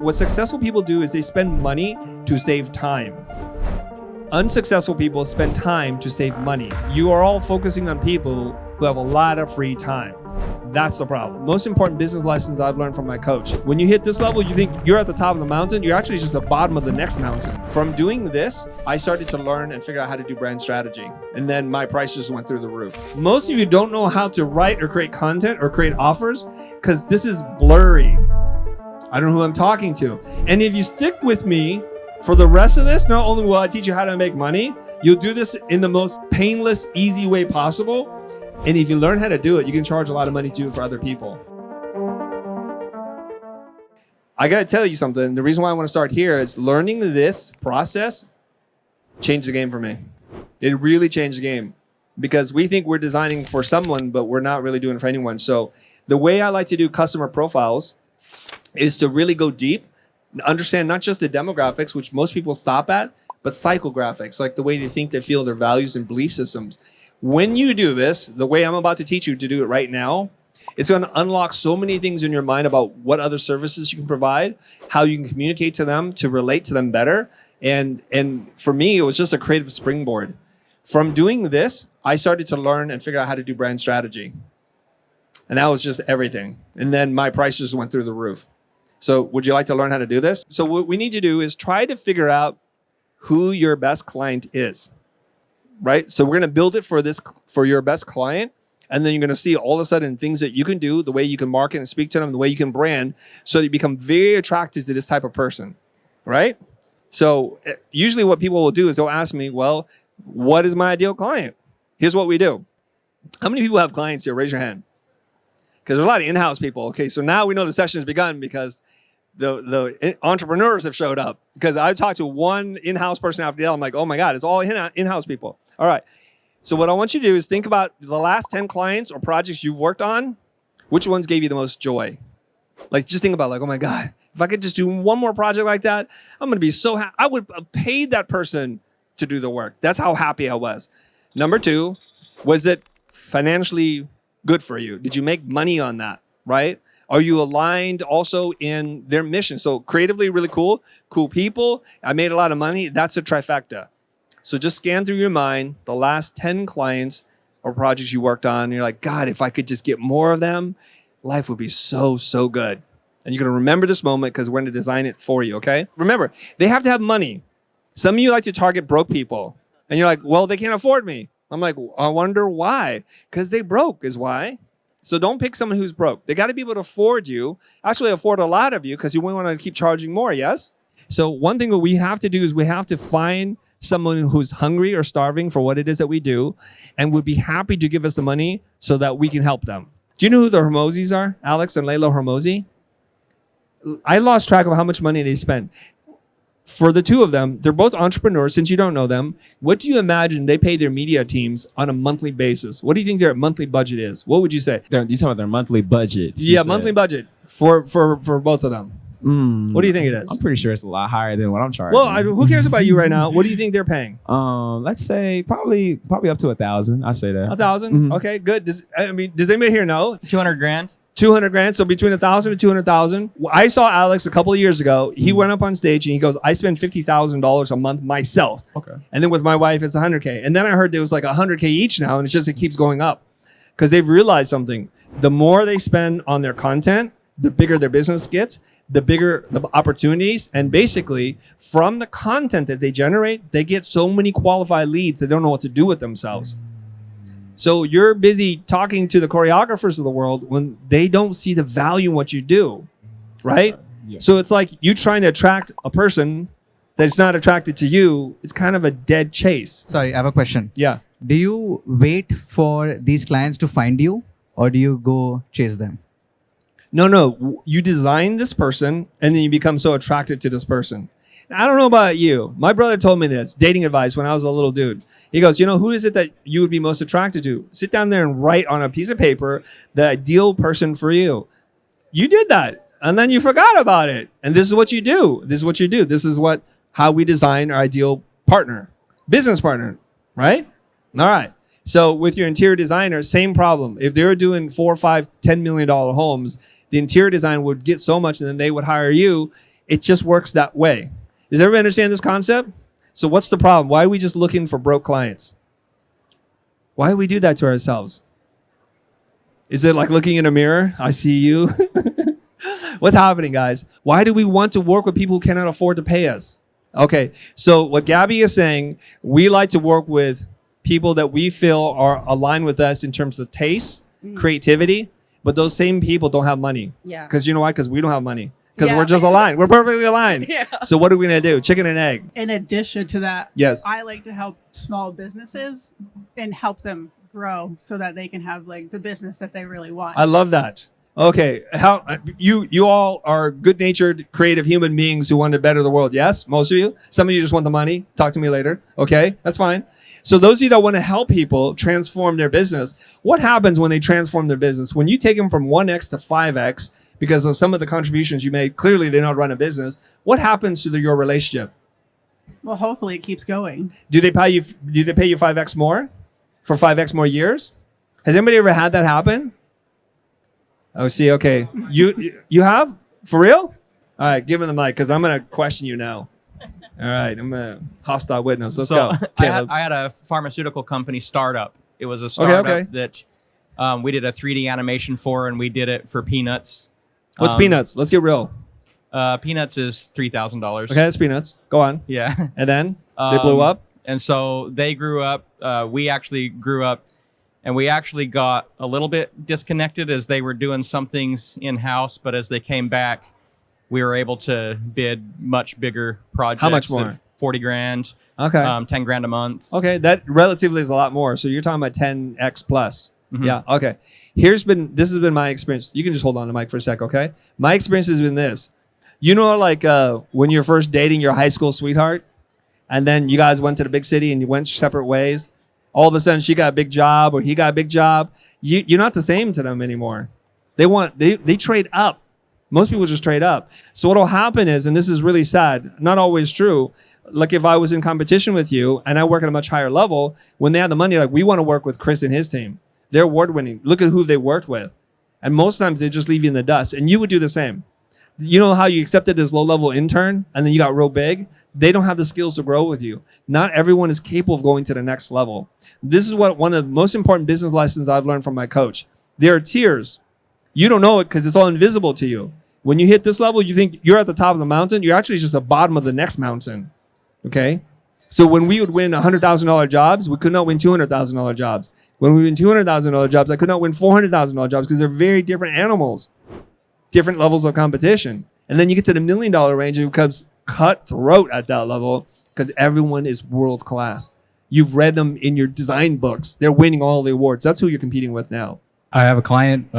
what successful people do is they spend money to save time. Unsuccessful people spend time to save money. You are all focusing on people who have a lot of free time. That's the problem. Most important business lessons I've learned from my coach. When you hit this level, you think you're at the top of the mountain. You're actually just at the bottom of the next mountain. From doing this, I started to learn and figure out how to do brand strategy. And then my prices went through the roof. Most of you don't know how to write or create content or create offers because this is blurry. I don't know who I'm talking to. And if you stick with me for the rest of this, not only will I teach you how to make money, you'll do this in the most painless, easy way possible. And if you learn how to do it, you can charge a lot of money to do it for other people. I got to tell you something. The reason why I want to start here is learning this process changed the game for me. It really changed the game because we think we're designing for someone, but we're not really doing it for anyone. So the way I like to do customer profiles is to really go deep, understand not just the demographics, which most people stop at, but psychographics, like the way they think, they feel, their values and belief systems. When you do this, the way I'm about to teach you to do it right now, it's going to unlock so many things in your mind about what other services you can provide, how you can communicate to them, to relate to them better. And for me, it was just a creative springboard. From doing this, I started to learn and figure out how to do brand strategy. And that was just everything. And then my prices went through the roof. So would you like to learn how to do this? So what we need to do is try to figure out who your best client is. Right? So we're going to build it for your best client. And then you're going to see all of a sudden things that you can do, the way you can market and speak to them, the way you can brand, so that you become very attracted to this type of person. Right? So usually what people will do is they'll ask me, well, what is my ideal client? Here's what we do. How many people have clients here? Raise your hand. Because there's a lot of in-house people. Okay, so now we know the session has begun because the entrepreneurs have showed up. Because I talked to one in-house person after the other. I'm like, oh my God, it's all in-house people. All right. So what I want you to do is think about the last 10 clients or projects you've worked on. Which ones gave you the most joy? Like, just think about like, oh my God, if I could just do one more project like that, I'm going to be so happy. I would have paid that person to do the work. That's how happy I was. Number 2, was it financially good for you? Did you make money on that, right? Are you aligned also in their mission? So creatively, really cool people. I made a lot of money. That's a trifecta. So just scan through your mind the last 10 clients or projects you worked on. And you're like, God, if I could just get more of them, life would be so, so good. And you're going to remember this moment because we're going to design it for you, okay? Remember, they have to have money. Some of you like to target broke people. And you're like, well, they can't afford me. I'm like, I wonder why. Because they broke is why. So don't pick someone who's broke. They got to be able to afford you, actually afford a lot of you because you want to keep charging more, yes? So one thing that we have to do is we have to find someone who's hungry or starving for what it is that we do and would be happy to give us the money so that we can help them. Do you know who the Hormozis are? Alex and Layla Hormozi? I lost track of how much money they spend. For the two of them, they're both entrepreneurs. Since you don't know them, what do you imagine they pay their media teams on a monthly basis? What do you think their monthly budget is? What would you say? You talking about their monthly budgets? Yeah, monthly budget for both of them. What do you think it is? I'm pretty sure it's a lot higher than what I'm charging. Well, who cares about you right now? What do you think they're paying? Let's say probably up to 1,000. I say that 1,000. Mm-hmm. Okay, good. Does anybody here know? 200 grand. 200 grand. So between 1,000 and 200,000. I saw Alex a couple of years ago. He went up on stage and he goes, I spend $50,000 a month myself. Okay. And then with my wife, it's 100K. And then I heard there was like 100K each now. And it keeps going up because they've realized something. The more they spend on their content, the bigger their business gets, the bigger the opportunities. And basically from the content that they generate, they get so many qualified leads. They don't know what to do with themselves. So you're busy talking to the choreographers of the world when they don't see the value in what you do, right? Yeah. So it's like you trying to attract a person that's not attracted to you. It's kind of a dead chase. Sorry, I have a question. Yeah. Do you wait for these clients to find you or do you go chase them? No. You design this person and then you become so attracted to this person. I don't know about you. My brother told me this, dating advice when I was a little dude. He goes, who is it that you would be most attracted to? Sit down there and write on a piece of paper the ideal person for you. You did that. And then you forgot about it. And this is what you do. This is how we design our ideal partner, business partner, right? All right. So with your interior designer, same problem. If they're doing $4, $5, $10 million homes, the interior design would get so much and then they would hire you. It just works that way. Does everybody understand this concept? So what's the problem? Why are we just looking for broke clients? Why do we do that to ourselves? Is it like looking in a mirror? I see you. What's happening, guys? Why do we want to work with people who cannot afford to pay us? Okay, so what Gabby is saying, we like to work with people that we feel are aligned with us in terms of taste, creativity, but those same people don't have money. Yeah. Because you know why? Because we don't have money. Because Yeah. we're just aligned. We're perfectly aligned. Yeah. So what are we going to do? Chicken and egg. In addition to that, Yes. I like to help small businesses and help them grow so that they can have like the business that they really want. I love that. Okay, how you all are good-natured, creative human beings who want to better the world. Yes, most of you. Some of you just want the money. Talk to me later. Okay, that's fine. So those of you that want to help people transform their business, what happens when they transform their business? When you take them from 1x to 5x because of some of the contributions you made, clearly they know how to run a business. What happens to your relationship? Well, hopefully it keeps going. Do they pay you 5x more for 5x more years? Has anybody ever had that happen? Oh, see, okay. You have? For real? All right, give him the mic because I'm going to question you now. All right, I'm a hostile witness. Let's go. I had a pharmaceutical company startup. It was a startup that we did a 3D animation for, and we did it for Peanuts. What's Peanuts? Let's get real. Peanuts is $3,000. Okay, that's Peanuts. Go on. Yeah. And then they blew up? And so they grew up. We actually grew up. And we actually got a little bit disconnected as they were doing some things in-house. But as they came back, we were able to bid much bigger projects. How much more? 40 grand. Okay. 10 grand a month. Okay, that relatively is a lot more. So you're talking about 10x plus. Mm-hmm. Yeah, okay. This has been my experience. You can just hold on to the mic for a sec, okay? My experience has been this. You know, like when you're first dating your high school sweetheart, and then you guys went to the big city and you went separate ways. All of a sudden, she got a big job or he got a big job. You're not the same to them anymore. They trade up. Most people just trade up. So what will happen is, and this is really sad, not always true. Like if I was in competition with you and I work at a much higher level, when they have the money, like we want to work with Chris and his team. They're award winning. Look at who they worked with. And most times they just leave you in the dust. And you would do the same. You know how you accepted this low-level intern and then you got real big? They don't have the skills to grow with you. Not everyone is capable of going to the next level. This is what one of the most important business lessons I've learned from my coach. There are tiers. You don't know it because it's all invisible to you. When you hit this level, you think you're at the top of the mountain. You're actually just the bottom of the next mountain. Okay? So when we would win $100,000 jobs, we could not win $200,000 jobs. When we win $200,000 jobs, I could not win $400,000 jobs because they're very different animals, different levels of competition. And then you get to the $1 million range, and it becomes cutthroat at that level because everyone is world class. You've read them in your design books. They're winning all the awards. That's who you're competing with now. I have a client,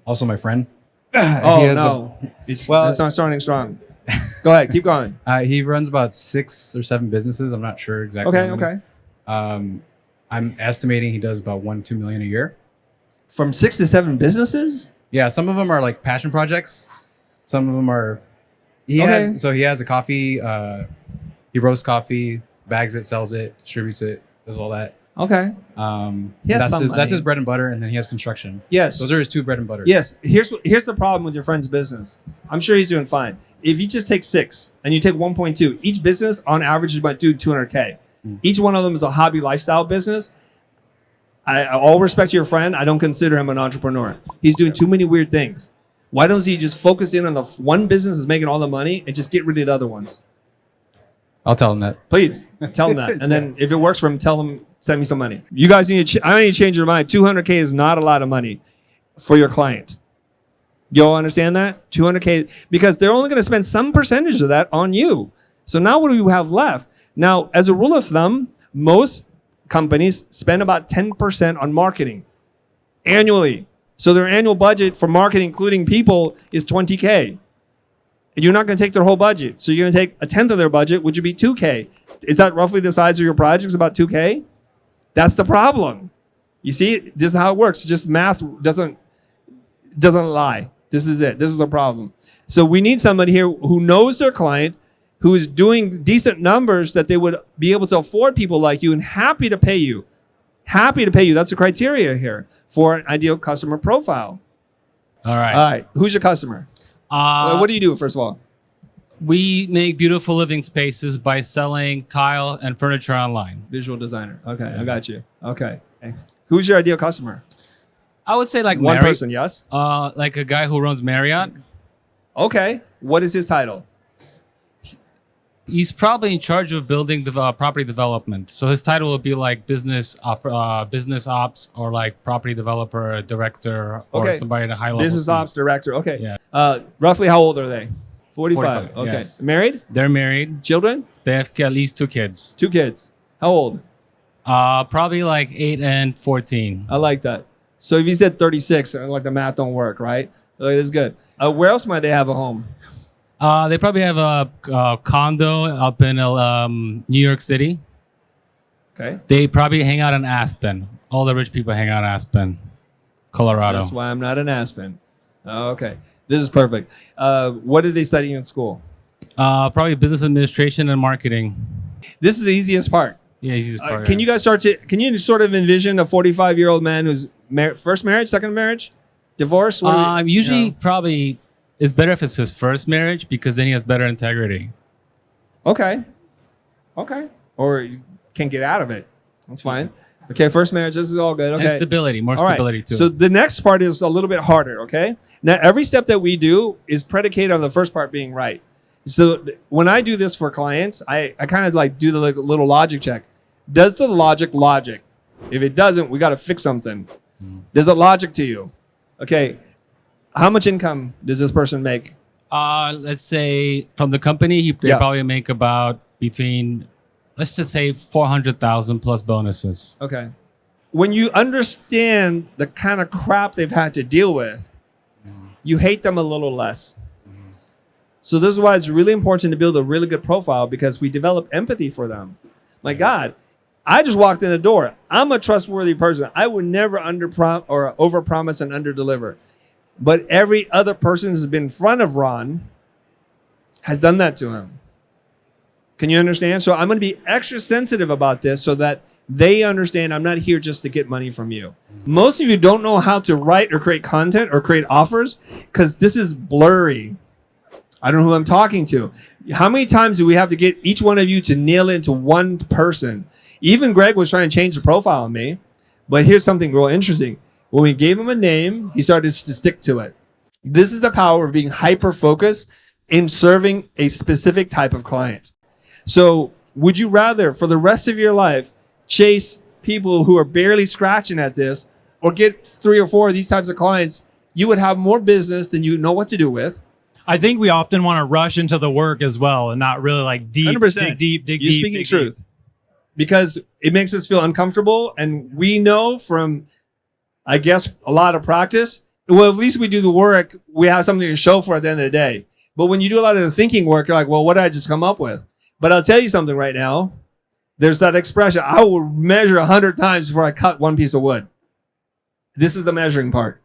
also my friend. Oh, no. It's not starting strong. Go ahead. Keep going. He runs about 6 or 7 businesses. I'm not sure exactly. Okay. I'm estimating he does about 1-2 million a year. From 6 to 7 businesses? Yeah, some of them are like passion projects. Some of them are. He has a coffee. He roasts coffee, bags it, sells it, distributes it, does all that. Okay. That's his bread and butter, and then he has construction. Yes. Those are his 2 bread and butter. Yes. Here's the problem with your friend's business. I'm sure he's doing fine. If you just take 6 and you take 1.2, each business on average is about $200K. Each one of them is a hobby lifestyle business. I all respect to your friend. I don't consider him an entrepreneur. He's doing too many weird things. Why don't he just focus in on the one business that's making all the money and just get rid of the other ones? I'll tell him that. Please tell him that. And then if it works for him, tell him, send me some money. You guys need to, I need to change your mind. 200K is not a lot of money for your client. You all understand that? 200K, because they're only going to spend some percentage of that on you. So now what do we have left? Now, as a rule of thumb, most companies spend about 10% on marketing annually. So their annual budget for marketing, including people, is 20K. And you're not going to take their whole budget. So you're going to take a tenth of their budget, which would be 2K. Is that roughly the size of your projects, about 2K? That's the problem. You see, this is how it works. Just math doesn't lie. This is it. This is the problem. So we need somebody here who knows their client, who is doing decent numbers that they would be able to afford people like you and happy to pay you. Happy to pay you. That's the criteria here for an ideal customer profile. All right. All right. Who's your customer? What do you do, first of all? We make beautiful living spaces by selling tile and furniture online. Visual designer. Okay, I got you. Okay. Who's your ideal customer? I would say like One person, yes? like a guy who runs Marriott. Okay. What is his title? He's probably in charge of building property development. So his title would be like business ops, or like property developer, director, or Okay. somebody at a high level. Business ops director. Okay. Yeah. Roughly how old are they? 45. 45, Okay. yes. Married? They're married. Children? They have at least 2 kids. 2 kids. How old? Probably like 8 and 14. I like that. So if you said 36, like the math don't work, right? Like, that's good. Where else might they have a home? They probably have a condo up in New York City. Okay. They probably hang out in Aspen. All the rich people hang out in Aspen, Colorado. That's why I'm not in Aspen. Okay. This is perfect. What did they study in school? Probably business administration and marketing. This is the easiest part. Yeah, easiest part. Can you guys can you sort of envision a 45-year-old man who's first marriage, second marriage, divorce? Usually probably it's better if it's his first marriage, because then he has better integrity. Okay. Or you can get out of it. That's fine. Okay, first marriage, this is all good. Okay. And stability, more All right. stability too. So the next part is a little bit harder, okay? Now, every step that we do is predicated on the first part being right. So when I do this for clients, I kind of like do the little logic check. Does the logic? If it doesn't, we got to fix something. Does it logic to you? Okay. How much income does this person make? Let's say from the company, they probably make about between, let's just say 400,000 plus bonuses. Okay. When you understand the kind of crap they've had to deal with, you hate them a little less. So this is why it's really important to build a really good profile, because we develop empathy for them. My God, I just walked in the door. I'm a trustworthy person. I would never overpromise and underdeliver. But every other person who's been in front of Ron has done that to him. Can you understand? So I'm going to be extra sensitive about this so that they understand I'm not here just to get money from you. Most of you don't know how to write or create content or create offers because this is blurry. I don't know who I'm talking to. How many times do we have to get each one of you to nail into one person? Even Greg was trying to change the profile on me. But here's something real interesting. When we gave him a name, he started to stick to it. This is the power of being hyper-focused in serving a specific type of client. So would you rather, for the rest of your life, chase people who are barely scratching at this, or get 3 or 4 of these types of clients? You would have more business than you know what to do with. I think we often want to rush into the work as well and not really like 100%. dig deep. You're speaking truth. Because it makes us feel uncomfortable. And we know from, I guess, a lot of practice, well, at least we do the work. We have something to show for at the end of the day. But when you do a lot of the thinking work, you're like, well, what did I just come up with? But I'll tell you something right now. There's that expression. I will measure 100 times before I cut one piece of wood. This is the measuring part.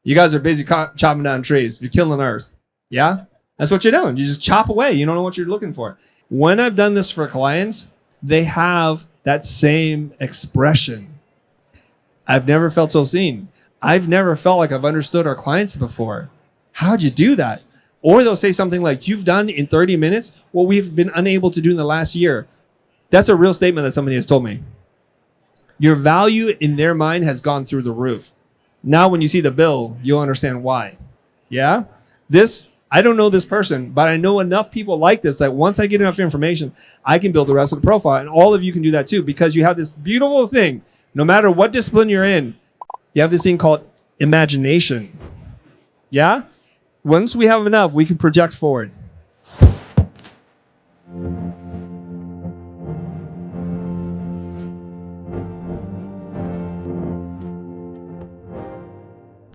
You guys are busy chopping down trees. You're killing Earth. Yeah? That's what you're doing. You just chop away. You don't know what you're looking for. When I've done this for clients, they have that same expression. I've never felt so seen. I've never felt like I've understood our clients before. How'd you do that? Or they'll say something like, you've done in 30 minutes what we've been unable to do in the last year. That's a real statement that somebody has told me. Your value in their mind has gone through the roof. Now, when you see the bill, you'll understand why. Yeah? I don't know this person, but I know enough people like this that once I get enough information, I can build the rest of the profile. And all of you can do that too, because you have this beautiful thing. No matter what discipline you're in, you have this thing called imagination. Yeah? Once we have enough, we can project forward.